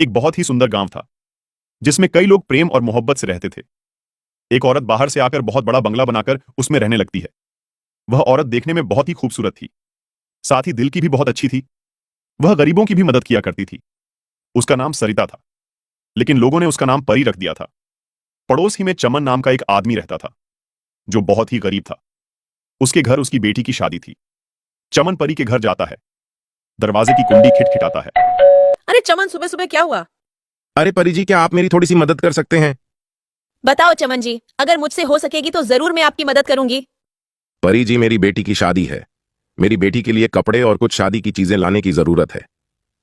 एक बहुत ही सुंदर गांव था जिसमें कई लोग प्रेम और मोहब्बत से रहते थे। एक औरत बाहर से आकर बहुत बड़ा बंगला बनाकर उसमें रहने लगती है। वह औरत देखने में बहुत ही खूबसूरत थी, साथ ही दिल की भी बहुत अच्छी थी। वह गरीबों की भी मदद किया करती थी। उसका नाम सरिता था, लेकिन लोगों ने उसका नाम परी रख दिया था। पड़ोस ही में चमन नाम का एक आदमी रहता था जो बहुत ही गरीब था। उसके घर उसकी बेटी की शादी थी। चमन परी के घर जाता है, दरवाजे की कुंडी खिटखिटाता है। अरे चमन, सुबह सुबह क्या हुआ? अरे परी जी, क्या आप मेरी थोड़ी सी मदद कर सकते हैं? बताओ चमन जी, अगर मुझसे हो सकेगी तो जरूर मैं आपकी मदद करूंगी। परी जी, मेरी बेटी की शादी है। मेरी बेटी के लिए कपड़े और कुछ शादी की चीजें लाने की जरूरत है,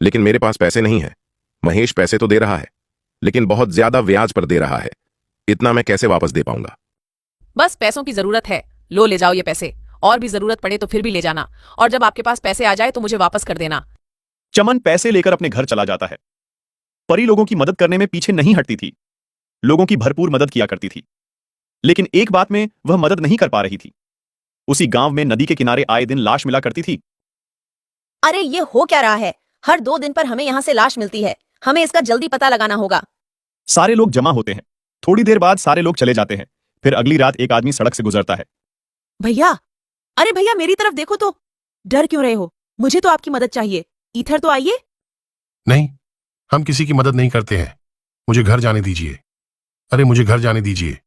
लेकिन मेरे पास पैसे नहीं है। महेश पैसे तो दे रहा है, लेकिन बहुत ज्यादा ब्याज पर दे रहा है। इतना मैं कैसे वापस दे पाऊंगा? बस पैसों की जरूरत है, लो ले जाओ ये पैसे। और भी जरूरत पड़े तो फिर भी ले जाना, और जब आपके पास पैसे आ जाए तो मुझे वापस कर देना। चमन पैसे लेकर अपने घर चला जाता है। परी लोगों की मदद करने में पीछे नहीं हटती थी, लोगों की भरपूर मदद किया करती थी। लेकिन एक बात में वह मदद नहीं कर पा रही थी। उसी गांव में नदी के किनारे आए दिन लाश मिला करती थी। अरे ये हो क्या रहा है? हर 2 दिन पर हमें यहाँ से लाश मिलती है। हमें इसका जल्दी पता लगाना होगा। सारे लोग जमा होते हैं। थोड़ी देर बाद सारे लोग चले जाते हैं। फिर अगली रात एक आदमी सड़क से गुजरता है। भैया, अरे भैया मेरी तरफ देखो तो। डर क्यों रहे हो? मुझे तो आपकी मदद चाहिए। इधर तो आइए। नहीं, हम किसी की मदद नहीं करते हैं। मुझे घर जाने दीजिए। अरे मुझे घर जाने दीजिए।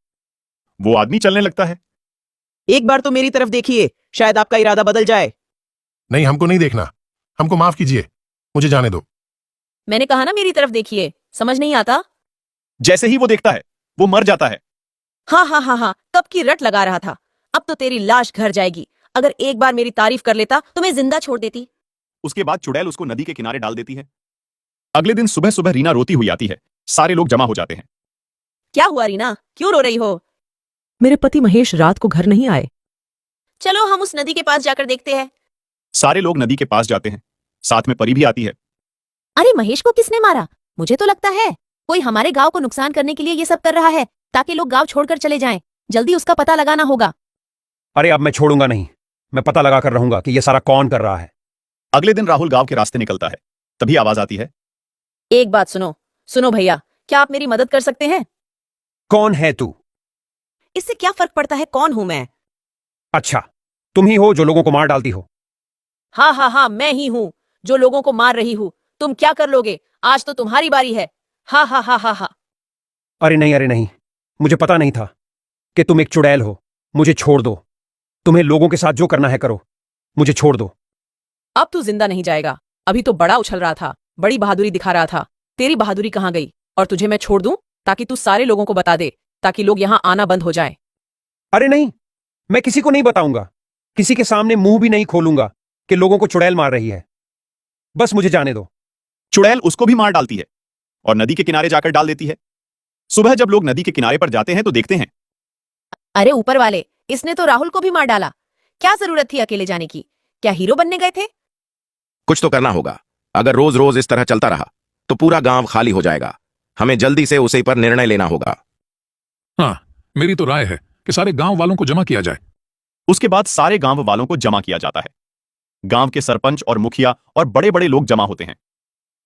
वो आदमी चलने लगता है। एक बार तो मेरी तरफ देखिए, शायद आपका इरादा बदल जाए। नहीं, हमको नहीं देखना। हमको माफ कीजिए, मुझे जाने दो। मैंने कहा ना मेरी तरफ देखिए, समझ नहीं आता? जैसे ही वो देखता है वो मर जाता है। हाँ हाँ हाँ हाँ, कब की रट लगा रहा था। अब तो तेरी लाश घर जाएगी। अगर एक बार मेरी तारीफ कर लेता तो मैं जिंदा छोड़ देती। उसके बाद चुड़ैल उसको नदी के किनारे डाल देती है। अगले दिन सुबह सुबह रीना रोती हुई आती है। सारे लोग जमा हो जाते हैं। क्या हुआ रीना, क्यों रो रही हो? मेरे पति महेश रात को घर नहीं आए। चलो हम उस नदी के पास जाकर देखते हैं। सारे लोग नदी के पास जाते हैं। साथ में परी भी आती है। अरे महेश को किसने मारा? मुझे तो लगता है कोई हमारे गांव को नुकसान करने के लिए ये सब कर रहा है, ताकि लोग गांव छोड़कर चले जाएं। जल्दी उसका पता लगाना होगा। अरे अब मैं छोड़ूंगा नहीं। मैं पता लगा कर रहूंगा कि ये सारा कौन कर रहा है। अगले दिन राहुल गांव के रास्ते निकलता है। तभी आवाज आती है। एक बात सुनो। सुनो भैया, क्या आप मेरी मदद कर सकते हैं? कौन है तू? इससे क्या फर्क पड़ता है कौन हूं मैं? अच्छा, तुम ही हो जो लोगों को मार डालती हो। हाँ हाँ हाँ, मैं ही हूं जो लोगों को मार रही हूं। तुम क्या कर लोगे? आज तो तुम्हारी बारी है। हाँ हाँ हाँ हाँ हाँ। अरे नहीं, मुझे पता नहीं था कि तुम एक चुड़ैल हो। मुझे छोड़ दो। तुम्हें लोगों के साथ जो करना है करो। मुझे छोड़ दो। अब तू जिंदा नहीं जाएगा। अभी तो बड़ा उछल रहा था, बड़ी बहादुरी दिखा रहा था। तेरी बहादुरी कहाँ गई? और तुझे मैं छोड़ दूं ताकि तू सारे लोगों को बता दे, ताकि लोग यहां आना बंद हो जाए। अरे नहीं, मैं किसी को नहीं बताऊंगा। किसी के सामने मुंह भी नहीं खोलूंगा कि लोगों को चुड़ैल मार रही है। बस मुझे जाने दो। चुड़ैल उसको भी मार डालती है और नदी के किनारे जाकर डाल देती है। सुबह जब लोग नदी के किनारे पर जाते हैं तो देखते हैं। अरे ऊपर वाले, इसने तो राहुल को भी मार डाला। क्या जरूरत थी अकेले जाने की? क्या हीरो बनने गए थे? कुछ तो करना होगा। अगर रोज रोज इस तरह चलता रहा तो पूरा गांव खाली हो जाएगा। हमें जल्दी से उसे पर निर्णय लेना होगा। हाँ, मेरी तो राय है कि सारे गांव वालों को जमा किया जाए। उसके बाद सारे गांव वालों को जमा किया जाता है। गांव के सरपंच और मुखिया और बड़े बड़े लोग जमा होते हैं।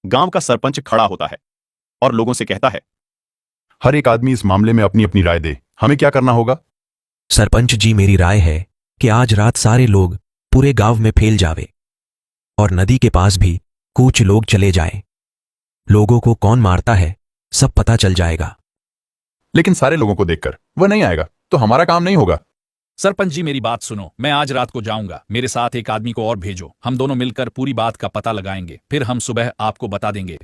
गांव का सरपंच खड़ा होता है और लोगों से कहता है, हर एक आदमी इस मामले में अपनी अपनी राय दे। हमें क्या करना होगा? सरपंच जी, मेरी राय है कि आज रात सारे लोग पूरे गांव में फैल जावे और नदी के पास भी कुछ लोग चले जाएं। लोगों को कौन मारता है सब पता चल जाएगा। लेकिन सारे लोगों को देखकर वह नहीं आएगा तो हमारा काम नहीं होगा। सरपंच जी, मेरी बात सुनो। मैं आज रात को जाऊंगा। मेरे साथ एक आदमी को और भेजो। हम दोनों मिलकर पूरी बात का पता लगाएंगे। फिर हम सुबह आपको बता देंगे।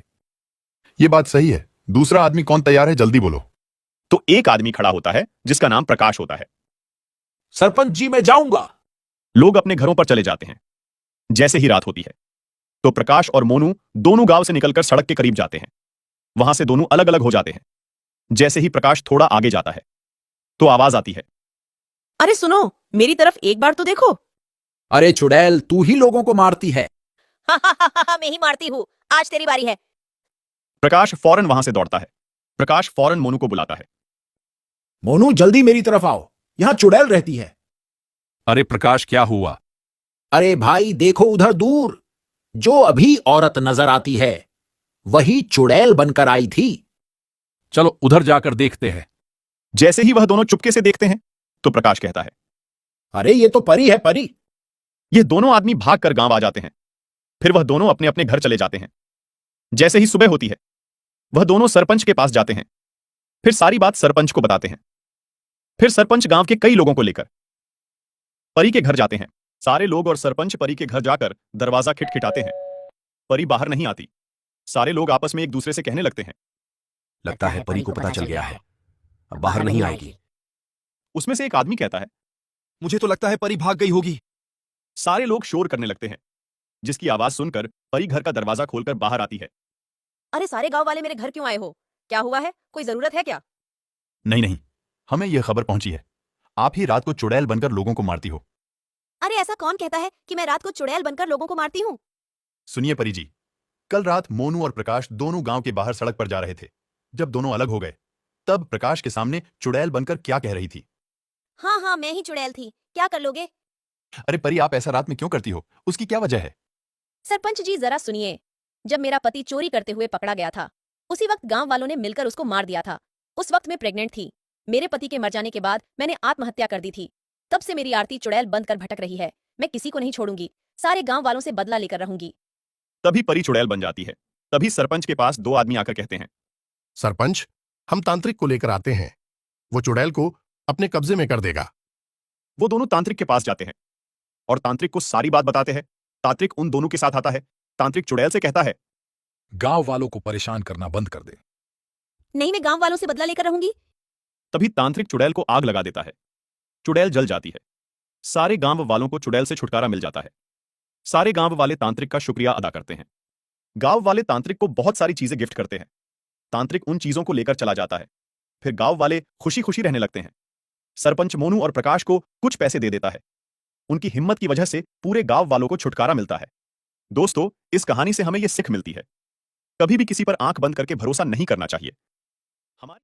ये बात सही है। दूसरा आदमी कौन तैयार है? जल्दी बोलो। तो एक आदमी खड़ा होता है जिसका नाम प्रकाश होता है। सरपंच जी, मैं जाऊंगा। लोग अपने घरों पर चले जाते हैं। जैसे ही रात होती है तो प्रकाश और मोनू दोनों गांव से निकलकर सड़क के करीब जाते हैं। वहां से दोनों अलग अलग हो जाते हैं। जैसे ही प्रकाश थोड़ा आगे जाता है तो आवाज आती है, अरे सुनो, मेरी तरफ एक बार तो देखो। अरे चुड़ैल, तू ही लोगों को मारती है। हाँ हाँ हाँ हाँ, मैं ही मारती हूँ। आज तेरी बारी है। प्रकाश फौरन वहां से दौड़ता है। प्रकाश फौरन मोनू को बुलाता है। मोनू, जल्दी मेरी तरफ आओ। यहां चुड़ैल रहती है। अरे प्रकाश, क्या हुआ? अरे भाई देखो उधर दूर, जो अभी औरत नजर आती है वही चुड़ैल बनकर आई थी। चलो उधर जाकर देखते हैं। जैसे ही वह दोनों चुपके से देखते हैं तो प्रकाश कहता है, अरे ये तो परी है, परी। ये दोनों आदमी भागकर गांव आ जाते हैं। फिर वह दोनों अपने अपने घर चले जाते हैं। जैसे ही सुबह होती है वह दोनों सरपंच के पास जाते हैं। फिर सारी बात सरपंच को बताते हैं। फिर सरपंच गांव के कई लोगों को लेकर परी के घर जाते हैं। सारे लोग और सरपंच परी के घर जाकर दरवाजा खिटखिटाते हैं। परी बाहर नहीं आती। सारे लोग आपस में एक दूसरे से कहने लगते हैं, लगता है परी को पता चल गया है, अब बाहर नहीं आएगी। उसमें से एक आदमी कहता है, मुझे तो लगता है परी भाग गई होगी। सारे लोग शोर करने लगते हैं, जिसकी आवाज सुनकर परी घर का दरवाजा खोलकर बाहर आती है। अरे सारे गांव वाले मेरे घर क्यों आए हो? क्या हुआ है? कोई जरूरत है क्या? नहीं नहीं, हमें यह खबर पहुंची है, आप ही रात को चुड़ैल बनकर लोगों को मारती हो। अरे ऐसा कौन कहता है कि मैं रात को चुड़ैल बनकर लोगों को मारती हूँ? सुनिए परी जी, कल रात मोनू और प्रकाश दोनों गांव के बाहर सड़क पर जा रहे थे। जब दोनों अलग हो गए तब प्रकाश के सामने चुड़ैल बनकर क्या कह रही थी। हाँ हाँ, मैं ही चुड़ैल थी, क्या कर लोगे? अरे परी, आप ऐसा रात में क्यों करती हो? उसकी क्या वजह है? सरपंच जी जरा सुनिए, जब मेरा पति चोरी करते हुए पकड़ा गया था उसी वक्त गांव वालों ने मिलकर उसको मार दिया था। उस वक्त मैं प्रेग्नेंट थी। मेरे पति के मर जाने के बाद मैंने आत्महत्या कर दी थी। तब से मेरी आरती चुड़ैल बनकर भटक रही है। मैं किसी को नहीं छोड़ूंगी, सारे गांव वालों से बदला लेकर रहूंगी। तभी परी चुड़ैल बन जाती है। तभी सरपंच के पास दो आदमी आकर कहते हैं, सरपंच, हम तांत्रिक को लेकर आते हैं, वो चुड़ैल को अपने कब्जे में कर देगा। वो दोनों तांत्रिक के पास जाते हैं और तांत्रिक को सारी बात बताते हैं। तांत्रिक उन दोनों के साथ आता है। तांत्रिक चुड़ैल से कहता है, गांव वालों को परेशान करना बंद कर दे। नहीं, मैं गांव वालों से बदला लेकर रहूंगी। तभी तांत्रिक चुड़ैल को आग लगा देता है। चुड़ैल जल जाती है। सारे गांव वालों को चुड़ैल से छुटकारा मिल जाता है। सारे गांव वाले तांत्रिक का शुक्रिया अदा करते हैं। गांव वाले तांत्रिक को बहुत सारी चीजें गिफ्ट करते हैं। तांत्रिक उन चीजों को लेकर चला जाता है। फिर गांव वाले खुशी खुशी रहने लगते हैं। सरपंच मोनू और प्रकाश को कुछ पैसे दे देता है। उनकी हिम्मत की वजह से पूरे गांव वालों को छुटकारा मिलता है। दोस्तों, इस कहानी से हमें यह सीख मिलती है, कभी भी किसी पर आंख बंद करके भरोसा नहीं करना चाहिए।